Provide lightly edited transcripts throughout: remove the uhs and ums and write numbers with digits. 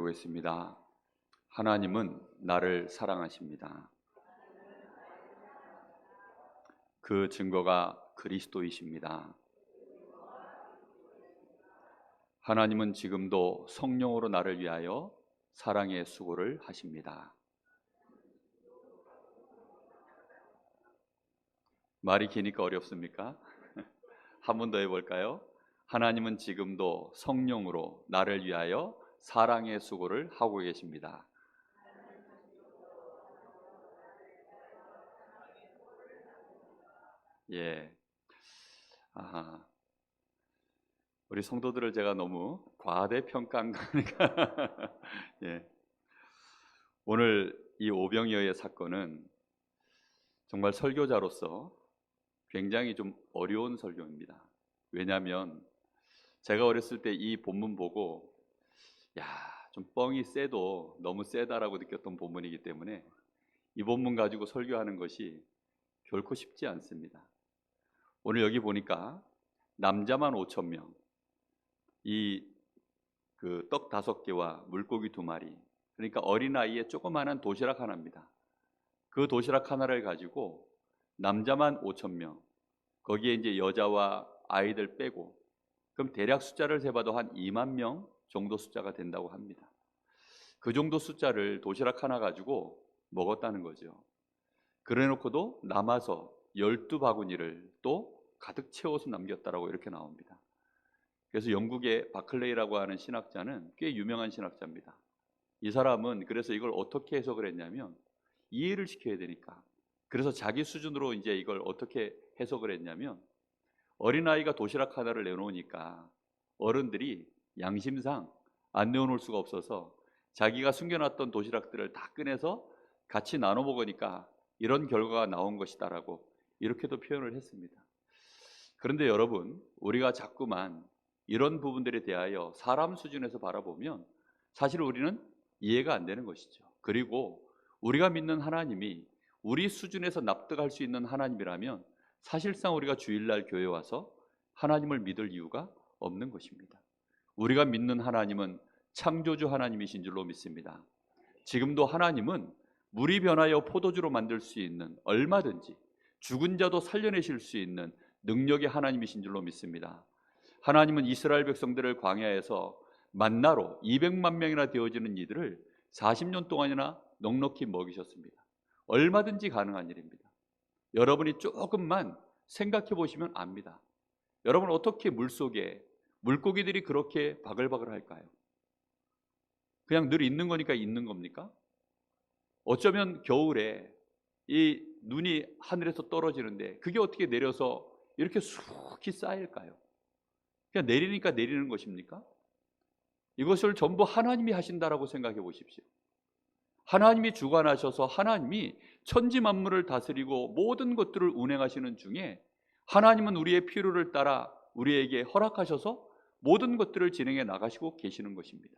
보겠습니다. 하나님은 나를 사랑하십니다. 그 증거가 그리스도이십니다. 하나님은 지금도 성령으로 나를 위하여 사랑의 수고를 하십니다. 말이 기니까 어렵습니까? 한 번 더 해볼까요? 하나님은 지금도 성령으로 나를 위하여 사랑의 수고를 하고 계십니다. 예. 아하. 우리 성도들을 제가 너무 과대평가한 거니까. 예. 오늘 이 오병이어의 사건은 정말 설교자로서 굉장히 좀 어려운 설교입니다. 왜냐하면 제가 어렸을 때 이 본문 보고 좀 뻥이 세도 너무 세다라고 느꼈던 본문이기 때문에 이 본문 가지고 설교하는 것이 결코 쉽지 않습니다. 오늘 여기 보니까 남자만 5천 명, 이 그 떡 5개와 물고기 2마리, 그러니까 어린아이의 조그마한 도시락 하나입니다. 그 도시락 하나를 가지고 남자만 5천 명, 거기에 이제 여자와 아이들 빼고, 그럼 대략 숫자를 세봐도 한 2만 명 정도 숫자가 된다고 합니다. 그 정도 숫자를 도시락 하나 가지고 먹었다는 거죠. 그래 놓고도 남아서 12바구니를 또 가득 채워서 남겼다라고 이렇게 나옵니다. 그래서 영국의 바클레이라고 하는 신학자는 꽤 유명한 신학자입니다. 이 사람은 그래서 이걸 어떻게 해석을 했냐면, 이해를 시켜야 되니까, 그래서 자기 수준으로 이제 이걸 어떻게 해석을 했냐면, 어린아이가 도시락 하나를 내놓으니까 어른들이 양심상 안 내어놓을 수가 없어서 자기가 숨겨놨던 도시락들을 다 꺼내서 같이 나눠 먹으니까 이런 결과가 나온 것이다라고 이렇게도 표현을 했습니다. 그런데 여러분, 우리가 자꾸만 이런 부분들에 대하여 사람 수준에서 바라보면 사실 우리는 이해가 안 되는 것이죠. 그리고 우리가 믿는 하나님이 우리 수준에서 납득할 수 있는 하나님이라면 사실상 우리가 주일날 교회 와서 하나님을 믿을 이유가 없는 것입니다. 우리가 믿는 하나님은 창조주 하나님이신 줄로 믿습니다. 지금도 하나님은 물이 변하여 포도주로 만들 수 있는, 얼마든지 죽은 자도 살려내실 수 있는 능력의 하나님이신 줄로 믿습니다. 하나님은 이스라엘 백성들을 광야에서 만나로 200만 명이나 되어지는 이들을 40년 동안이나 넉넉히 먹이셨습니다. 얼마든지 가능한 일입니다. 여러분이 조금만 생각해 보시면 압니다. 여러분, 어떻게 물속에 물고기들이 그렇게 바글바글 할까요? 그냥 늘 있는 거니까 있는 겁니까? 어쩌면 겨울에 이 눈이 하늘에서 떨어지는데 그게 어떻게 내려서 이렇게 수북히 쌓일까요? 그냥 내리니까 내리는 것입니까? 이것을 전부 하나님이 하신다라고 생각해 보십시오. 하나님이 주관하셔서 하나님이 천지 만물을 다스리고 모든 것들을 운행하시는 중에 하나님은 우리의 필요를 따라 우리에게 허락하셔서 모든 것들을 진행해 나가시고 계시는 것입니다.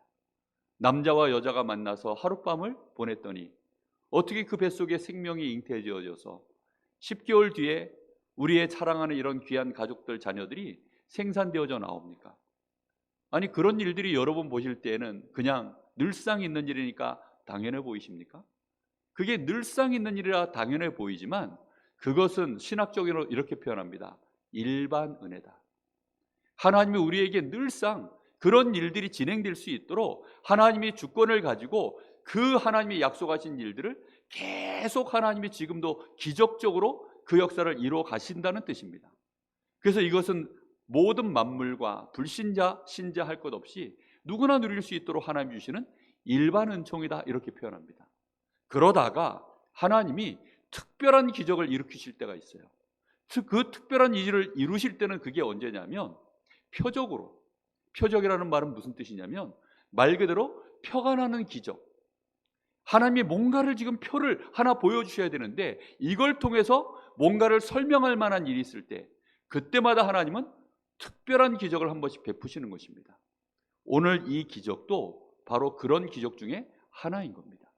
남자와 여자가 만나서 하룻밤을 보냈더니 어떻게 그 뱃속에 생명이 잉태되어져서 10개월 뒤에 우리의 사랑하는 이런 귀한 가족들, 자녀들이 생산되어져 나옵니까? 아니, 그런 일들이 여러분 보실 때에는 그냥 늘상 있는 일이니까 당연해 보이십니까? 그게 늘상 있는 일이라 당연해 보이지만 그것은 신학적으로 이렇게 표현합니다. 일반 은혜다. 하나님이 우리에게 늘상 그런 일들이 진행될 수 있도록 하나님이 주권을 가지고 그 하나님이 약속하신 일들을 계속 하나님이 지금도 기적적으로 그 역사를 이루어 가신다는 뜻입니다. 그래서 이것은 모든 만물과 불신자, 신자 할 것 없이 누구나 누릴 수 있도록 하나님 주시는 일반 은총이다, 이렇게 표현합니다. 그러다가 하나님이 특별한 기적을 일으키실 때가 있어요. 그 특별한 일을 이루실 때는 그게 언제냐면 표적으로. 표적이라는 말은 무슨 뜻이냐면 말 그대로 표가 나는 기적. 하나님이 뭔가를 지금 표를 하나 보여주셔야 되는데 이걸 통해서 뭔가를 설명할 만한 일이 있을 때 그때마다 하나님은 특별한 기적을 한 번씩 베푸시는 것입니다. 오늘 이 기적도 바로 그런 기적 중에 하나인 겁니다.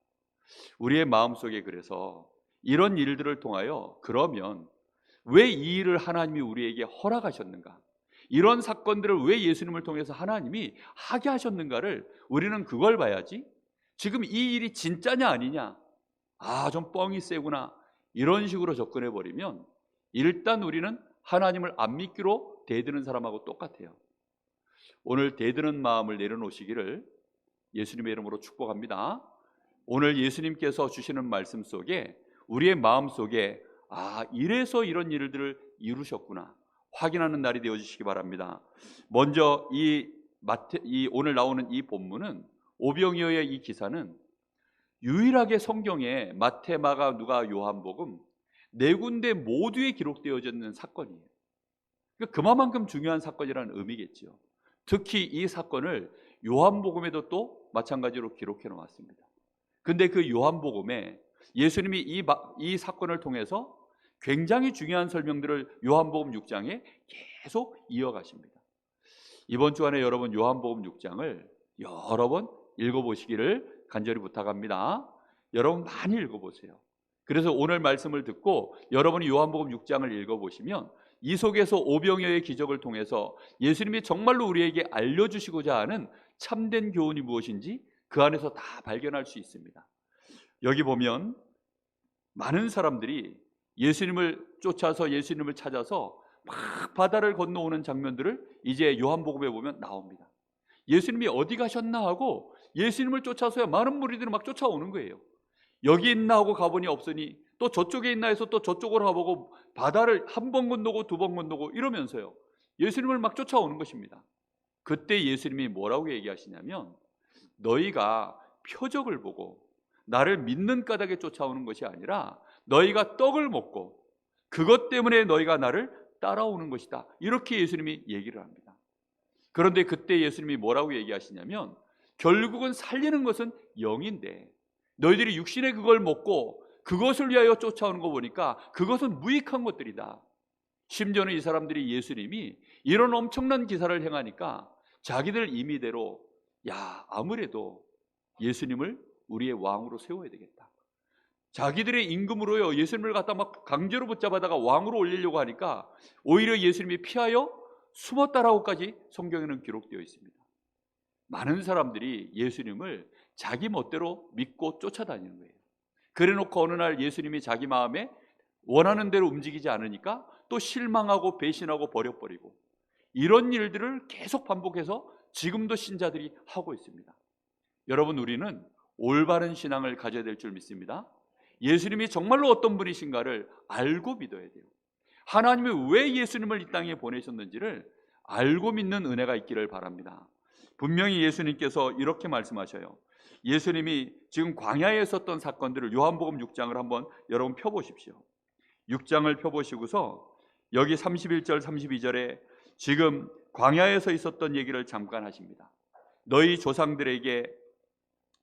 우리의 마음속에 그래서 이런 일들을 통하여 그러면 왜 이 일을 하나님이 우리에게 허락하셨는가? 이런 사건들을 왜 예수님을 통해서 하나님이 하게 하셨는가를 우리는 그걸 봐야지, 지금 이 일이 진짜냐 아니냐, 좀 뻥이 세구나, 이런 식으로 접근해 버리면 일단 우리는 하나님을 안 믿기로 대드는 사람하고 똑같아요. 오늘 대드는 마음을 내려놓으시기를 예수님의 이름으로 축복합니다. 오늘 예수님께서 주시는 말씀 속에 우리의 마음 속에 이래서 이런 일들을 이루셨구나 확인하는 날이 되어주시기 바랍니다. 먼저 이 오늘 나오는 이 본문은, 오병이어의 이 기사는 유일하게 성경에 마태, 마가, 누가, 요한복음 네 군데 모두에 기록되어져 있는 사건이에요. 그만큼 중요한 사건이라는 의미겠죠. 특히 이 사건을 요한복음에도 또 마찬가지로 기록해 놓았습니다. 근데 그 요한복음에 예수님이 이 사건을 통해서 굉장히 중요한 설명들을 요한복음 6장에 계속 이어가십니다. 이번 주안에 여러분 요한복음 6장을 여러 번 읽어보시기를 간절히 부탁합니다. 여러분 많이 읽어보세요. 그래서 오늘 말씀을 듣고 여러분이 요한복음 6장을 읽어보시면 이 속에서 오병이어의 기적을 통해서 예수님이 정말로 우리에게 알려주시고자 하는 참된 교훈이 무엇인지 그 안에서 다 발견할 수 있습니다. 여기 보면 많은 사람들이 예수님을 쫓아서 예수님을 찾아서 막 바다를 건너오는 장면들을 이제 요한복음에 보면 나옵니다. 예수님이 어디 가셨나 하고 예수님을 쫓아서야 많은 무리들이 막 쫓아오는 거예요. 여기 있나 하고 가보니 없으니 또 저쪽에 있나 해서 또 저쪽으로 가보고 바다를 한 번 건너고 두 번 건너고 이러면서요 예수님을 막 쫓아오는 것입니다. 그때 예수님이 뭐라고 얘기하시냐면, 너희가 표적을 보고 나를 믿는 까닭에 쫓아오는 것이 아니라 너희가 떡을 먹고 그것 때문에 너희가 나를 따라오는 것이다, 이렇게 예수님이 얘기를 합니다. 그런데 그때 예수님이 뭐라고 얘기하시냐면, 결국은 살리는 것은 영인데 너희들이 육신의 그걸 먹고 그것을 위하여 쫓아오는 거 보니까 그것은 무익한 것들이다. 심지어는 이 사람들이 예수님이 이런 엄청난 기사를 행하니까 자기들 임의대로 아무래도 예수님을 우리의 왕으로 세워야 되겠다, 자기들의 임금으로요 예수님을 갖다 막 강제로 붙잡아다가 왕으로 올리려고 하니까 오히려 예수님이 피하여 숨었다라고까지 성경에는 기록되어 있습니다. 많은 사람들이 예수님을 자기 멋대로 믿고 쫓아다니는 거예요. 그래놓고 어느 날 예수님이 자기 마음에 원하는 대로 움직이지 않으니까 또 실망하고 배신하고 버려버리고, 이런 일들을 계속 반복해서 지금도 신자들이 하고 있습니다. 여러분, 우리는 올바른 신앙을 가져야 될 줄 믿습니다. 예수님이 정말로 어떤 분이신가를 알고 믿어야 돼요. 하나님이 왜 예수님을 이 땅에 보내셨는지를 알고 믿는 은혜가 있기를 바랍니다. 분명히 예수님께서 이렇게 말씀하셔요. 예수님이 지금 광야에 있었던 사건들을 요한복음 6장을 한번 여러분 펴보십시오. 6장을 펴보시고서 여기 31절 32절에 지금 광야에서 있었던 얘기를 잠깐 하십니다. 너희 조상들에게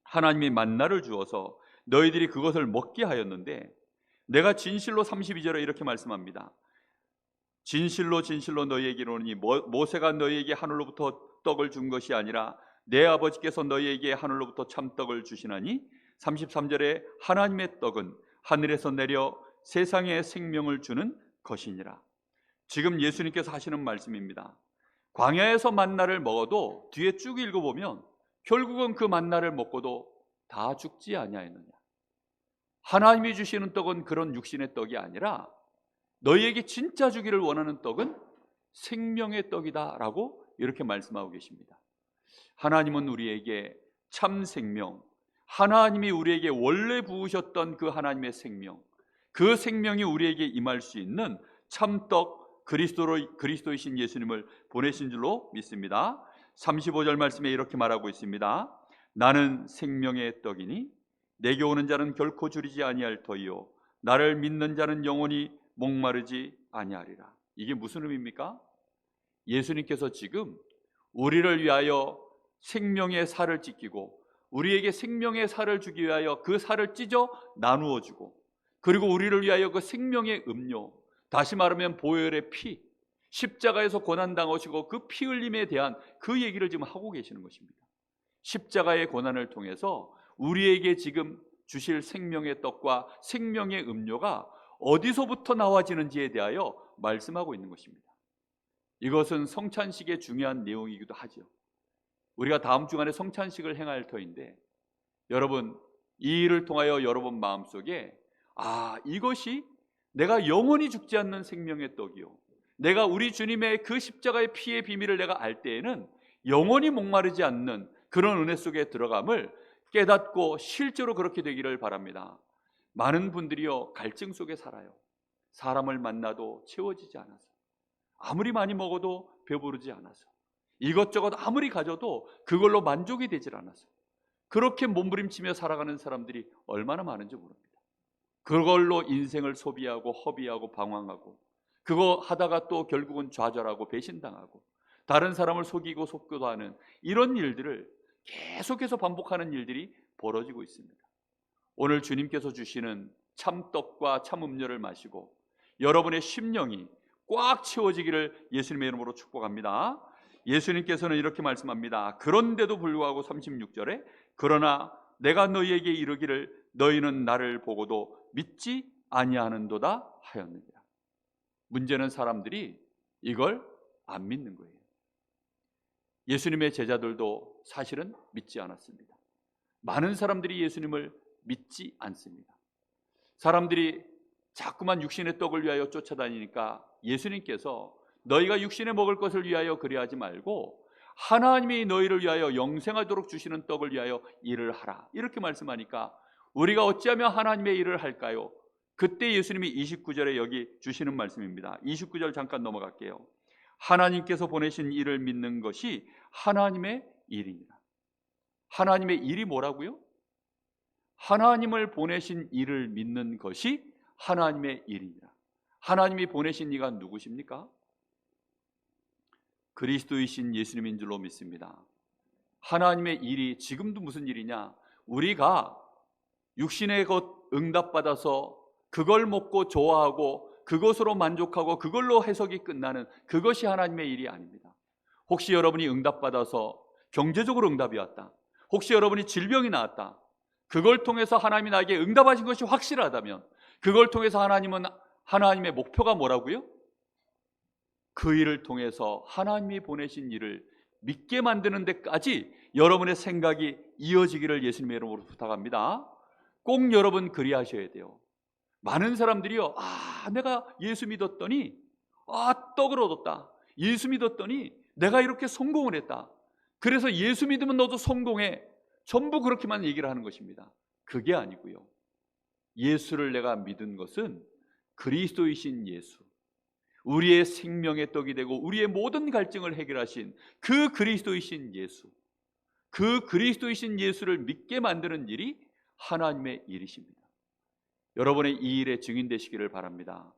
하나님이 만나를 주어서 너희들이 그것을 먹게 하였는데, 내가 진실로 32절에 이렇게 말씀합니다. 진실로 진실로 너희에게 이르노니 모세가 너희에게 하늘로부터 떡을 준 것이 아니라 내 아버지께서 너희에게 하늘로부터 참떡을 주시나니, 33절에 하나님의 떡은 하늘에서 내려 세상에 생명을 주는 것이니라. 지금 예수님께서 하시는 말씀입니다. 광야에서 만나를 먹어도 뒤에 쭉 읽어보면 결국은 그 만나를 먹고도 다 죽지 아니하였느냐. 하나님이 주시는 떡은 그런 육신의 떡이 아니라 너희에게 진짜 주기를 원하는 떡은 생명의 떡이다 라고 이렇게 말씀하고 계십니다. 하나님은 우리에게 참 생명, 하나님이 우리에게 원래 부으셨던 그 하나님의 생명, 그 생명이 우리에게 임할 수 있는 참떡 그리스도이신 예수님을 보내신 줄로 믿습니다. 35절 말씀에 이렇게 말하고 있습니다. 나는 생명의 떡이니 내게 오는 자는 결코 줄이지 아니할 터이요 나를 믿는 자는 영원히 목마르지 아니하리라. 이게 무슨 의미입니까? 예수님께서 지금 우리를 위하여 생명의 살을 찢기고 우리에게 생명의 살을 주기 위하여 그 살을 찢어 나누어 주고, 그리고 우리를 위하여 그 생명의 음료, 다시 말하면 보혈의 피, 십자가에서 고난당하시고 그 피 흘림에 대한 그 얘기를 지금 하고 계시는 것입니다. 십자가의 고난을 통해서 우리에게 지금 주실 생명의 떡과 생명의 음료가 어디서부터 나와지는지에 대하여 말씀하고 있는 것입니다. 이것은 성찬식의 중요한 내용이기도 하죠. 우리가 다음 주간에 성찬식을 행할 터인데 여러분, 이 일을 통하여 여러분 마음속에 이것이 내가 영원히 죽지 않는 생명의 떡이요, 내가 우리 주님의 그 십자가의 피의 비밀을 내가 알 때에는 영원히 목마르지 않는 그런 은혜 속에 들어감을 깨닫고 실제로 그렇게 되기를 바랍니다. 많은 분들이요, 갈증 속에 살아요. 사람을 만나도 채워지지 않아서, 아무리 많이 먹어도 배부르지 않아서, 이것저것 아무리 가져도 그걸로 만족이 되질 않아서 그렇게 몸부림치며 살아가는 사람들이 얼마나 많은지 모릅니다. 그걸로 인생을 소비하고 허비하고 방황하고, 그거 하다가 또 결국은 좌절하고 배신당하고 다른 사람을 속이고 속고도 하는 이런 일들을 계속해서 반복하는 일들이 벌어지고 있습니다. 오늘 주님께서 주시는 참떡과 참음료를 마시고 여러분의 심령이 꽉 채워지기를 예수님의 이름으로 축복합니다. 예수님께서는 이렇게 말씀합니다. 그런데도 불구하고 36절에 그러나 내가 너희에게 이르기를 너희는 나를 보고도 믿지 아니하는도다 하였느니라. 문제는 사람들이 이걸 안 믿는 거예요. 예수님의 제자들도 사실은 믿지 않았습니다. 많은 사람들이 예수님을 믿지 않습니다. 사람들이 자꾸만 육신의 떡을 위하여 쫓아다니니까 예수님께서 너희가 육신에 먹을 것을 위하여 그리하지 말고 하나님이 너희를 위하여 영생하도록 주시는 떡을 위하여 일을 하라, 이렇게 말씀하니까 우리가 어찌하면 하나님의 일을 할까요? 그때 예수님이 29절에 여기 주시는 말씀입니다. 29절 잠깐 넘어갈게요. 하나님께서 보내신 일을 믿는 것이 하나님의 일이니라. 하나님의 일이 뭐라고요? 하나님을 보내신 일을 믿는 것이 하나님의 일이니라. 하나님이 보내신 이가 누구십니까? 그리스도이신 예수님인 줄로 믿습니다. 하나님의 일이 지금도 무슨 일이냐? 우리가 육신의 것 응답받아서 그걸 먹고 좋아하고 그것으로 만족하고 그걸로 해석이 끝나는 그것이 하나님의 일이 아닙니다. 혹시 여러분이 응답받아서 경제적으로 응답이 왔다, 혹시 여러분이 질병이 나왔다, 그걸 통해서 하나님이 나에게 응답하신 것이 확실하다면 그걸 통해서 하나님은 하나님의 목표가 뭐라고요? 그 일을 통해서 하나님이 보내신 일을 믿게 만드는 데까지 여러분의 생각이 이어지기를 예수님의 이름으로 부탁합니다. 꼭 여러분 그리하셔야 돼요. 많은 사람들이요, 내가 예수 믿었더니 떡을 얻었다, 예수 믿었더니 내가 이렇게 성공을 했다, 그래서 예수 믿으면 너도 성공해, 전부 그렇게만 얘기를 하는 것입니다. 그게 아니고요, 예수를 내가 믿은 것은 그리스도이신 예수, 우리의 생명의 떡이 되고 우리의 모든 갈증을 해결하신 그 그리스도이신 예수, 그 그리스도이신 예수를 믿게 만드는 일이 하나님의 일이십니다. 여러분의 이 일에 증인 되시기를 바랍니다.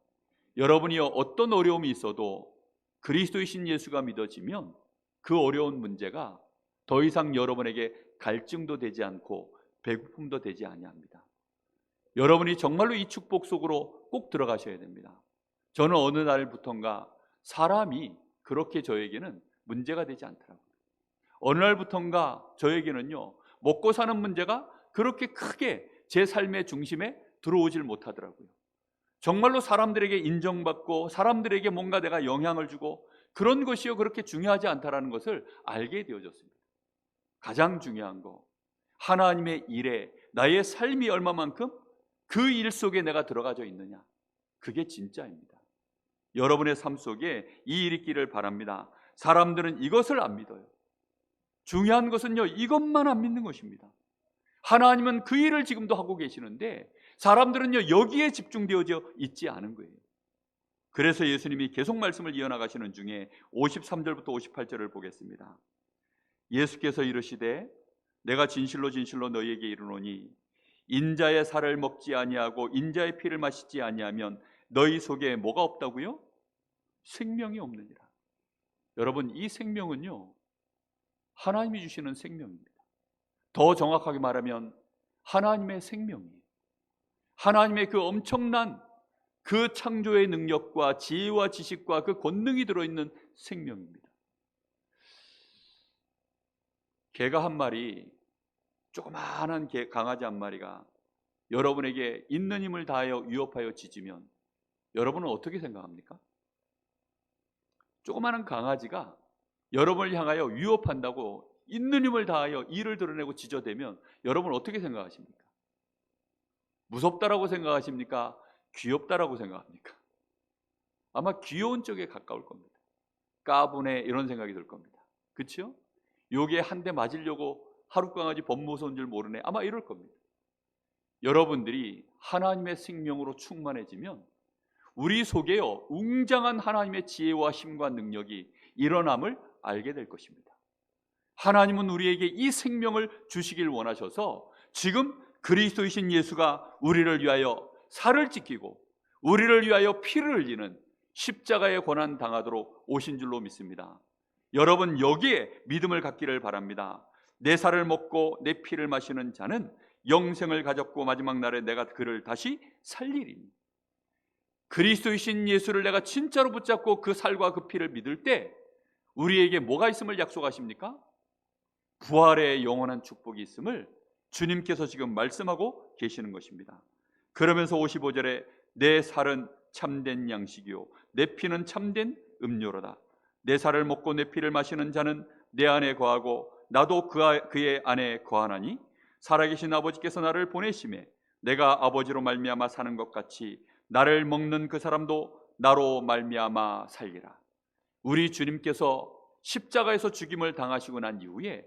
여러분이 어떤 어려움이 있어도 그리스도이신 예수가 믿어지면 그 어려운 문제가 더 이상 여러분에게 갈증도 되지 않고 배고픔도 되지 아니합니다. 여러분이 정말로 이 축복 속으로 꼭 들어가셔야 됩니다. 저는 어느 날부턴가 사람이 그렇게 저에게는 문제가 되지 않더라고요. 어느 날부턴가 저에게는요, 먹고 사는 문제가 그렇게 크게 제 삶의 중심에 들어오질 못하더라고요. 정말로 사람들에게 인정받고 사람들에게 뭔가 내가 영향을 주고 그런 것이요 그렇게 중요하지 않다라는 것을 알게 되어졌습니다. 가장 중요한 거, 하나님의 일에 나의 삶이 얼마만큼 그 일 속에 내가 들어가져 있느냐, 그게 진짜입니다. 여러분의 삶 속에 이 일이 있기를 바랍니다. 사람들은 이것을 안 믿어요. 중요한 것은요, 이것만 안 믿는 것입니다. 하나님은 그 일을 지금도 하고 계시는데 사람들은요, 여기에 집중되어져 있지 않은 거예요. 그래서 예수님이 계속 말씀을 이어나가시는 중에 53절부터 58절을 보겠습니다. 예수께서 이르시되 내가 진실로 진실로 너희에게 이르노니 인자의 살을 먹지 아니하고 인자의 피를 마시지 아니하면 너희 속에 뭐가 없다고요? 생명이 없느니라. 여러분, 이 생명은요, 하나님이 주시는 생명입니다. 더 정확하게 말하면 하나님의 생명이에요. 하나님의 그 엄청난 그 창조의 능력과 지혜와 지식과 그 권능이 들어있는 생명입니다. 개가 한 마리, 조그마한 강아지 한 마리가 여러분에게 있는 힘을 다하여 위협하여 짖으면 여러분은 어떻게 생각합니까? 조그마한 강아지가 여러분을 향하여 위협한다고 있는 힘을 다하여 이를 드러내고 짖어대면 여러분 어떻게 생각하십니까? 무섭다라고 생각하십니까? 귀엽다라고 생각합니까? 아마 귀여운 쪽에 가까울 겁니다. 까부네 이런 생각이 들 겁니다. 그렇죠? 요게 한 대 맞으려고 하룻강아지 법무서인 줄 모르네 아마 이럴 겁니다. 여러분들이 하나님의 생명으로 충만해지면 우리 속에요 웅장한 하나님의 지혜와 힘과 능력이 일어남을 알게 될 것입니다. 하나님은 우리에게 이 생명을 주시길 원하셔서 지금 그리스도이신 예수가 우리를 위하여 살을 찢기고 우리를 위하여 피를 흘리는 십자가의 고난 당하도록 오신 줄로 믿습니다. 여러분 여기에 믿음을 갖기를 바랍니다. 내 살을 먹고 내 피를 마시는 자는 영생을 가졌고 마지막 날에 내가 그를 다시 살리리니. 그리스도이신 예수를 내가 진짜로 붙잡고 그 살과 그 피를 믿을 때 우리에게 뭐가 있음을 약속하십니까? 부활의 영원한 축복이 있음을 주님께서 지금 말씀하고 계시는 것입니다. 그러면서 55절에 내 살은 참된 양식이요 내 피는 참된 음료로다. 내 살을 먹고 내 피를 마시는 자는 내 안에 거하고 나도 그의 안에 거하나니 살아계신 아버지께서 나를 보내심에 내가 아버지로 말미암아 사는 것 같이 나를 먹는 그 사람도 나로 말미암아 살리라. 우리 주님께서 십자가에서 죽임을 당하시고 난 이후에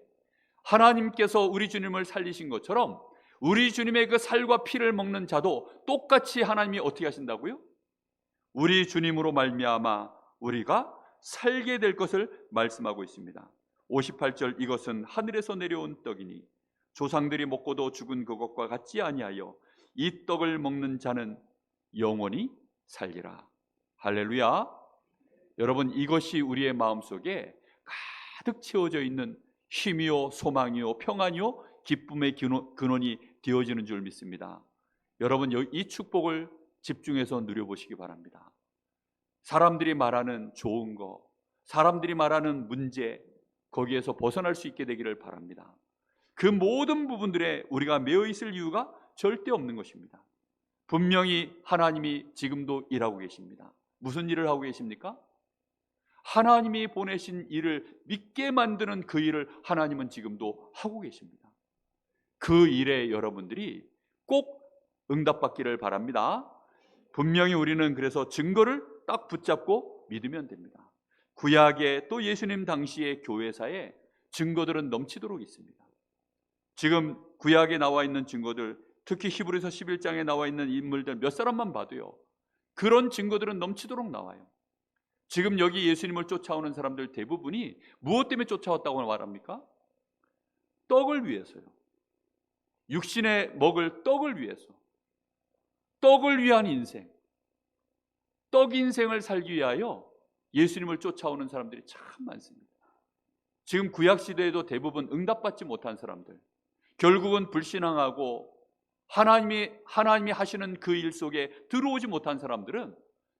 하나님께서 우리 주님을 살리신 것처럼 우리 주님의 그 살과 피를 먹는 자도 똑같이 하나님이 어떻게 하신다고요? 우리 주님으로 말미암아 우리가 살게 될 것을 말씀하고 있습니다. 58절 이것은 하늘에서 내려온 떡이니 조상들이 먹고도 죽은 그것과 같지 아니하여 이 떡을 먹는 자는 영원히 살리라. 할렐루야. 여러분 이것이 우리의 마음속에 가득 채워져 있는 힘이요 소망이요 평안이요 기쁨의 근원이 되어지는 줄 믿습니다. 여러분 이 축복을 집중해서 누려보시기 바랍니다. 사람들이 말하는 좋은 거, 사람들이 말하는 문제, 거기에서 벗어날 수 있게 되기를 바랍니다. 그 모든 부분들에 우리가 매여 있을 이유가 절대 없는 것입니다. 분명히 하나님이 지금도 일하고 계십니다. 무슨 일을 하고 계십니까? 하나님이 보내신 일을 믿게 만드는 그 일을 하나님은 지금도 하고 계십니다. 그 일에 여러분들이 꼭 응답받기를 바랍니다. 분명히 우리는 그래서 증거를 딱 붙잡고 믿으면 됩니다. 구약의 또 예수님 당시의 교회사에 증거들은 넘치도록 있습니다. 지금 구약에 나와 있는 증거들, 특히 히브리서 11장에 나와 있는 인물들 몇 사람만 봐도요 그런 증거들은 넘치도록 나와요. 지금 여기 예수님을 쫓아오는 사람들 대부분이 무엇 때문에 쫓아왔다고 말합니까? 떡을 위해서요. 육신에 먹을 떡을 위해서, 떡을 위한 인생, 떡 인생을 살기 위하여 예수님을 쫓아오는 사람들이 참 많습니다. 지금 구약시대에도 대부분 응답받지 못한 사람들, 결국은 불신앙하고 하나님이 하시는 그 일 속에 들어오지 못한 사람들은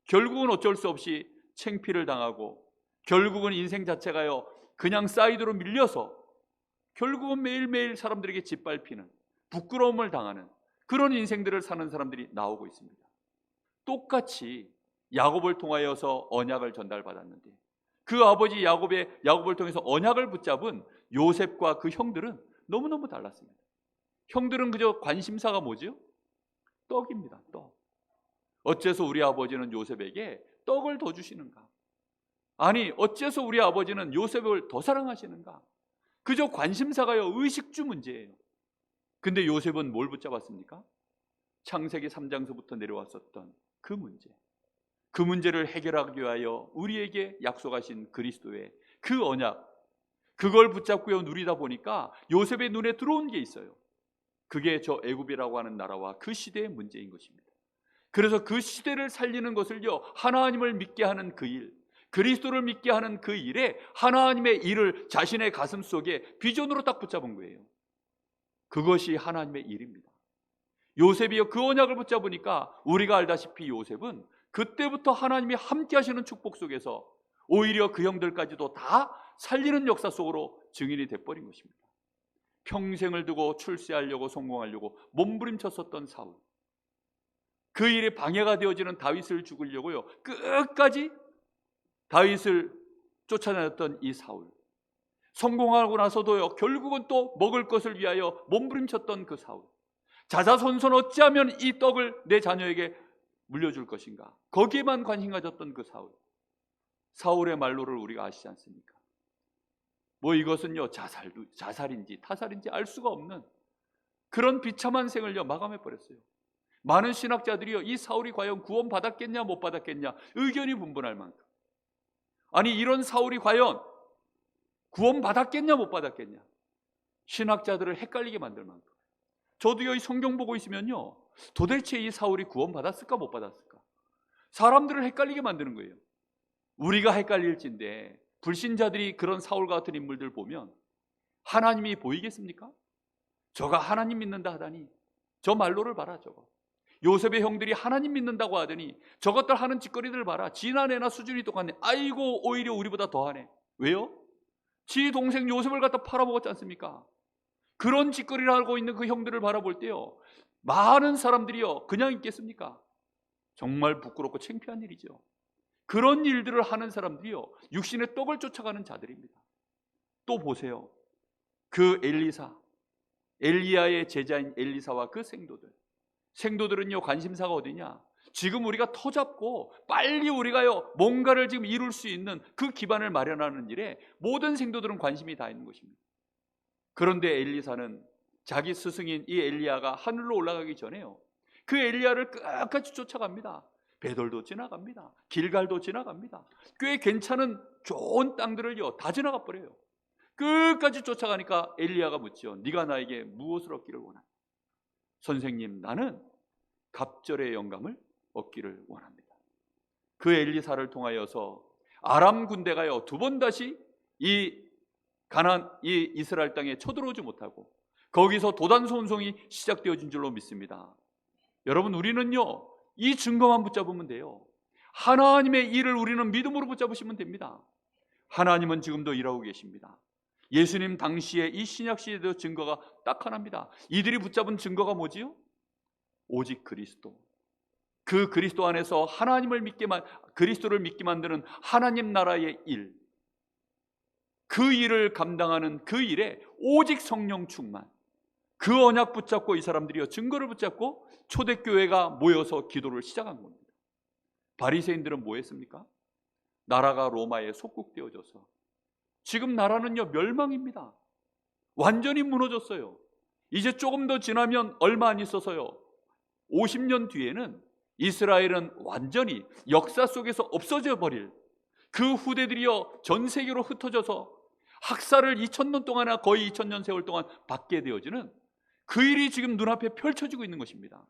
결국은 어쩔 수 없이 창피를 당하고 결국은 인생 자체가요 그냥 사이드로 밀려서 결국은 매일매일 사람들에게 짓밟히는 부끄러움을 당하는 그런 인생들을 사는 사람들이 나오고 있습니다. 똑같이 야곱을 통하여서 언약을 전달받았는데 그 아버지 야곱을 통해서 언약을 붙잡은 요셉과 그 형들은 너무너무 달랐습니다. 형들은 그저 관심사가 뭐죠? 떡입니다. 떡. 어째서 우리 아버지는 요셉에게 떡을 더 주시는가? 아니 어째서 우리 아버지는 요셉을 더 사랑하시는가? 그저 관심사가요 의식주 문제예요. 근데 요셉은 뭘 붙잡았습니까? 창세기 3장서부터 내려왔었던 그 문제, 그 문제를 해결하기 위하여 우리에게 약속하신 그리스도의 그 언약, 그걸 붙잡고 누리다 보니까 요셉의 눈에 들어온 게 있어요. 그게 저 애굽이라고 하는 나라와 그 시대의 문제인 것입니다. 그래서 그 시대를 살리는 것을요 하나님을 믿게 하는 그 일, 그리스도를 믿게 하는 그 일에 하나님의 일을 자신의 가슴 속에 비전으로 딱 붙잡은 거예요. 그것이 하나님의 일입니다. 요셉이요 그 언약을 붙잡으니까 우리가 알다시피 요셉은 그때부터 하나님이 함께 하시는 축복 속에서 오히려 그 형들까지도 다 살리는 역사 속으로 증인이 돼버린 것입니다. 평생을 두고 출세하려고 성공하려고 몸부림쳤었던 사울, 그 일에 방해가 되어지는 다윗을 죽이려고요 끝까지 다윗을 쫓아다녔던 이 사울, 성공하고 나서도요 결국은 또 먹을 것을 위하여 몸부림쳤던 그 사울, 자자손손 어찌하면 이 떡을 내 자녀에게 물려줄 것인가, 거기에만 관심 가졌던 그 사울, 사울의 말로를 우리가 아시지 않습니까? 뭐 이것은요 자살인지 타살인지 알 수가 없는 그런 비참한 생을요 마감해버렸어요. 많은 신학자들이요 이 사울이 과연 구원 받았겠냐 못 받았겠냐 의견이 분분할 만큼, 아니 이런 사울이 과연 구원 받았겠냐 못 받았겠냐 신학자들을 헷갈리게 만들 만큼, 저도요 이 성경 보고 있으면요 도대체 이 사울이 구원 받았을까 못 받았을까 사람들을 헷갈리게 만드는 거예요. 우리가 헷갈릴진데 불신자들이 그런 사울과 같은 인물들 보면 하나님이 보이겠습니까? 저가 하나님 믿는다 하다니 저 말로를 봐라. 저거 요셉의 형들이 하나님 믿는다고 하더니 저것들 하는 짓거리들 봐라. 지난해나 수준이 똑같네. 아이고 오히려 우리보다 더하네. 왜요? 지 동생 요셉을 갖다 팔아먹었지 않습니까? 그런 짓거리를 하고 있는 그 형들을 바라볼 때요 많은 사람들이요 그냥 있겠습니까? 정말 부끄럽고 창피한 일이죠. 그런 일들을 하는 사람들이요 육신의 떡을 쫓아가는 자들입니다. 또 보세요. 그 엘리야의 제자인 엘리사와 그 생도들은요 관심사가 어디냐, 지금 우리가 터잡고 빨리 우리가요 뭔가를 지금 이룰 수 있는 그 기반을 마련하는 일에 모든 생도들은 관심이 다 있는 것입니다. 그런데 엘리사는 자기 스승인 이 엘리야가 하늘로 올라가기 전에요 그 엘리야를 끝까지 쫓아갑니다. 베돌도 지나갑니다. 길갈도 지나갑니다. 꽤 괜찮은 좋은 땅들을요 다 지나가 버려요. 끝까지 쫓아가니까 엘리야가 묻죠. 네가 나에게 무엇을 얻기를 원하냐? 선생님, 나는 갑절의 영감을 얻기를 원합니다. 그 엘리사를 통하여서 아람 군대가요 두 번 다시 이 이스라엘 땅에 쳐들어오지 못하고 거기서 도단손송이 시작되어진 줄로 믿습니다. 여러분, 우리는요 이 증거만 붙잡으면 돼요. 하나님의 일을 우리는 믿음으로 붙잡으시면 됩니다. 하나님은 지금도 일하고 계십니다. 예수님 당시에 이 신약 시대도 증거가 딱 하나입니다. 이들이 붙잡은 증거가 뭐지요? 오직 그리스도. 그 그리스도 안에서 그리스도를 믿게 만드는 하나님 나라의 일, 그 일을 감당하는 그 일에 오직 성령 충만, 그 언약 붙잡고 이 사람들이요 증거를 붙잡고 초대교회가 모여서 기도를 시작한 겁니다. 바리새인들은 뭐 했습니까? 나라가 로마에 속국되어져서 지금 나라는요 멸망입니다. 완전히 무너졌어요. 이제 조금 더 지나면 얼마 안 있어서요 50년 뒤에는 이스라엘은 완전히 역사 속에서 없어져 버릴, 그 후대들이요 전 세계로 흩어져서 학살을 2000년 동안이나 거의 2000년 세월 동안 받게 되어지는 그 일이 지금 눈앞에 펼쳐지고 있는 것입니다.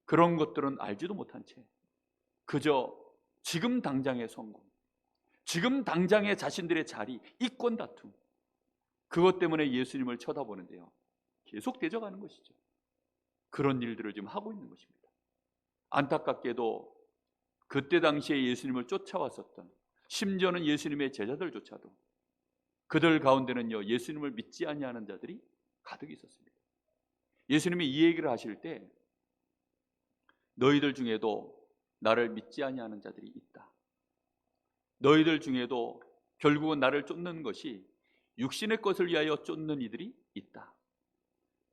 그런 것들은 알지도 못한 채 그저 지금 당장의 성공, 지금 당장의 자신들의 자리, 이권 다툼, 그것 때문에 예수님을 쳐다보는데요 계속 대적하는 것이죠. 그런 일들을 지금 하고 있는 것입니다. 안타깝게도 그때 당시에 예수님을 쫓아왔었던, 심지어는 예수님의 제자들조차도 그들 가운데는요 예수님을 믿지 아니하는 자들이 가득 있었습니다. 예수님이 이 얘기를 하실 때 너희들 중에도 나를 믿지 아니하는 자들이 있다. 너희들 중에도 결국은 나를 쫓는 것이 육신의 것을 위하여 쫓는 이들이 있다.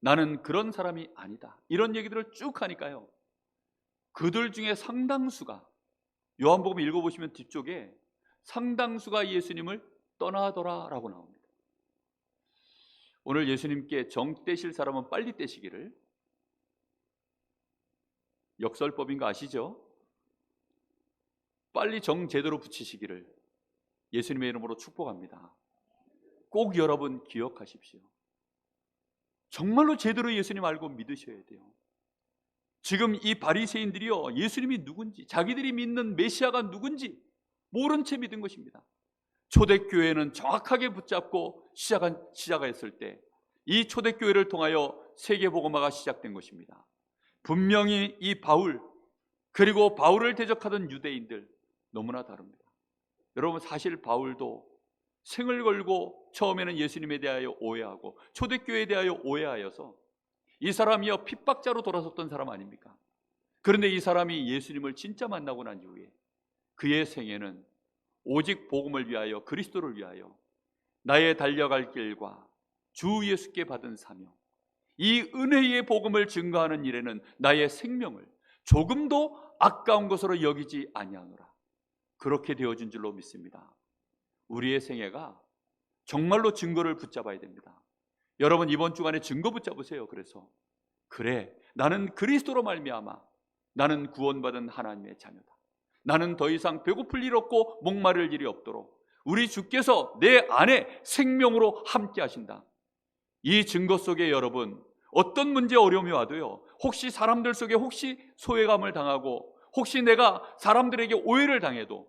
나는 그런 사람이 아니다. 이런 얘기들을 쭉 하니까요 그들 중에 상당수가, 요한복음 읽어보시면 뒤쪽에 상당수가 예수님을 떠나더라 라고 나옵니다. 오늘 예수님께 정 떼실 사람은 빨리 떼시기를, 역설법인 거 아시죠? 빨리 정 제대로 붙이시기를 예수님의 이름으로 축복합니다. 꼭 여러분 기억하십시오. 정말로 제대로 예수님 알고 믿으셔야 돼요. 지금 이 바리새인들이요 예수님이 누군지, 자기들이 믿는 메시아가 누군지 모른 채 믿은 것입니다. 초대교회는 정확하게 붙잡고 시작했을 때 이 초대교회를 통하여 세계복음화가 시작된 것입니다. 분명히 이 바울, 그리고 바울을 대적하던 유대인들 너무나 다릅니다. 여러분, 사실 바울도 생을 걸고 처음에는 예수님에 대하여 오해하고 초대교회에 대하여 오해하여서 이 사람이요 핍박자로 돌아섰던 사람 아닙니까? 그런데 이 사람이 예수님을 진짜 만나고 난 이후에 그의 생애는 오직 복음을 위하여, 그리스도를 위하여 나의 달려갈 길과 주 예수께 받은 사명, 이 은혜의 복음을 증거하는 일에는 나의 생명을 조금도 아까운 것으로 여기지 아니하노라. 그렇게 되어진 줄로 믿습니다. 우리의 생애가 정말로 증거를 붙잡아야 됩니다. 여러분, 이번 주간에 증거 붙잡으세요. 그래서 그래, 나는 그리스도로 말미암아 나는 구원받은 하나님의 자녀다. 나는 더 이상 배고플 일 없고 목마를 일이 없도록 우리 주께서 내 안에 생명으로 함께 하신다. 이 증거 속에 여러분, 어떤 문제 어려움이 와도요, 혹시 사람들 속에 혹시 소외감을 당하고 혹시 내가 사람들에게 오해를 당해도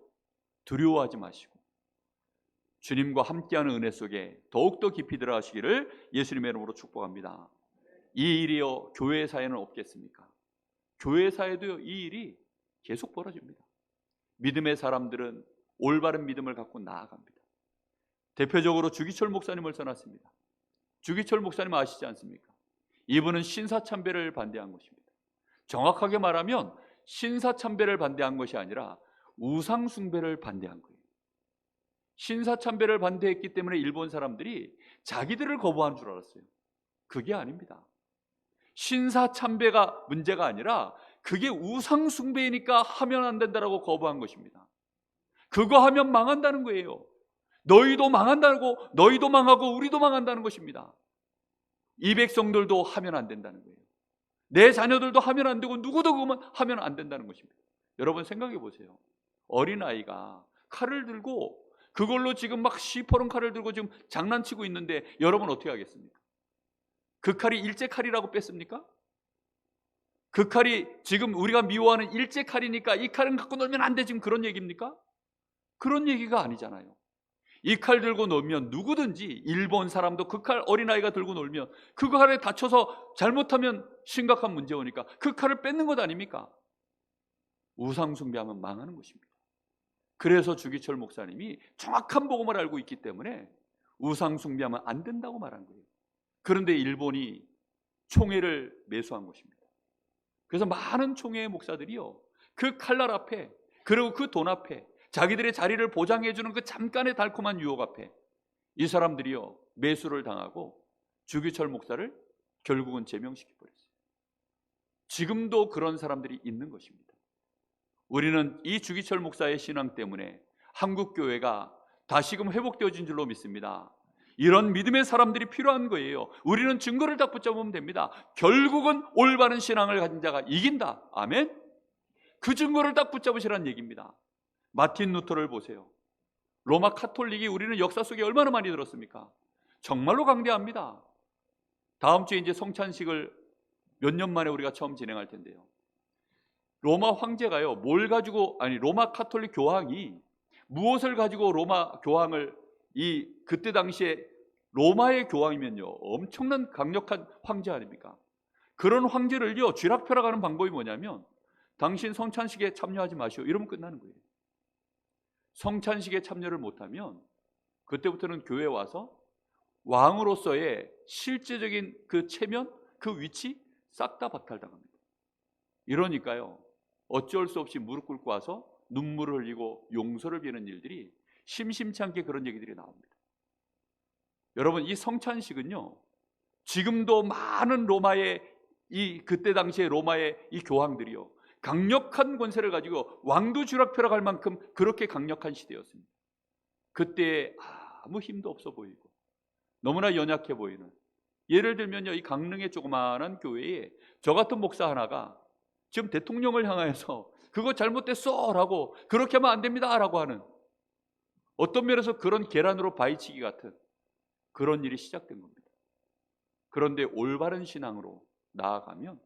두려워하지 마시고 주님과 함께하는 은혜 속에 더욱더 깊이 들어가시기를 예수님의 이름으로 축복합니다. 이 일이요, 교회 사회는 없겠습니까? 교회 사회도요, 이 일이 계속 벌어집니다. 믿음의 사람들은 올바른 믿음을 갖고 나아갑니다. 대표적으로 주기철 목사님을 써놨습니다. 주기철 목사님 아시지 않습니까? 이분은 신사참배를 반대한 것입니다. 정확하게 말하면 신사참배를 반대한 것이 아니라 우상숭배를 반대한 거예요. 신사참배를 반대했기 때문에 일본 사람들이 자기들을 거부한 줄 알았어요. 그게 아닙니다. 신사참배가 문제가 아니라 그게 우상숭배이니까 하면 안 된다라고 거부한 것입니다. 그거 하면 망한다는 거예요. 너희도 망한다고, 너희도 망하고 우리도 망한다는 것입니다. 이 백성들도 하면 안 된다는 거예요. 내 자녀들도 하면 안 되고 누구도 그만 하면 안 된다는 것입니다. 여러분 생각해 보세요. 어린아이가 칼을 들고 그걸로 지금 막 시퍼런 칼을 들고 지금 장난치고 있는데 여러분 어떻게 하겠습니까? 그 칼이 일제 칼이라고 뺐습니까? 그 칼이 지금 우리가 미워하는 일제 칼이니까 이 칼은 갖고 놀면 안 돼, 지금 그런 얘기입니까? 그런 얘기가 아니잖아요. 이 칼 들고 놀면 누구든지, 일본 사람도 그 칼 어린아이가 들고 놀면 그 칼에 다쳐서 잘못하면 심각한 문제 오니까 그 칼을 뺏는 것 아닙니까? 우상숭배하면 망하는 것입니다. 그래서 주기철 목사님이 정확한 복음을 알고 있기 때문에 우상숭배하면 안 된다고 말한 거예요. 그런데 일본이 총회를 매수한 것입니다. 그래서 많은 총회의 목사들이요, 그 칼날 앞에, 그리고 그 돈 앞에, 자기들의 자리를 보장해주는 그 잠깐의 달콤한 유혹 앞에 이 사람들이요 매수를 당하고 주기철 목사를 결국은 제명시켜버렸어요. 지금도 그런 사람들이 있는 것입니다. 우리는 이 주기철 목사의 신앙 때문에 한국교회가 다시금 회복되어진 줄로 믿습니다. 이런 믿음의 사람들이 필요한 거예요. 우리는 증거를 딱 붙잡으면 됩니다. 결국은 올바른 신앙을 가진 자가 이긴다. 아멘. 그 증거를 딱 붙잡으시라는 얘기입니다. 마틴 루터를 보세요. 로마 카톨릭이 우리는 역사 속에 얼마나 많이 들었습니까? 정말로 강대합니다. 다음 주에 이제 성찬식을 몇 년 만에 우리가 처음 진행할 텐데요. 로마 황제가요, 로마 카톨릭 교황이 무엇을 가지고 로마 교황을, 그때 당시에 로마의 교황이면요 엄청난 강력한 황제 아닙니까? 그런 황제를요 쥐락펴락하는 방법이 뭐냐면, 당신 성찬식에 참여하지 마시오, 이러면 끝나는 거예요. 성찬식에 참여를 못하면 그때부터는 교회에 와서 왕으로서의 실제적인 그 체면, 그 위치 싹 다 박탈당합니다. 이러니까요 어쩔 수 없이 무릎 꿇고 와서 눈물을 흘리고 용서를 비는 일들이 심심치 않게 그런 얘기들이 나옵니다. 여러분, 이 성찬식은요 지금도 많은 로마의 그때 당시에 로마의 이 교황들이요 강력한 권세를 가지고 왕도 쥐락펴락할 만큼 그렇게 강력한 시대였습니다. 그때 아무 힘도 없어 보이고 너무나 연약해 보이는, 예를 들면요 이 강릉의 조그마한 교회에 저 같은 목사 하나가 지금 대통령을 향해서 그거 잘못됐어라고, 그렇게 하면 안 됩니다라고 하는, 어떤 면에서 그런 계란으로 바위치기 같은 그런 일이 시작된 겁니다. 그런데 올바른 신앙으로 나아가면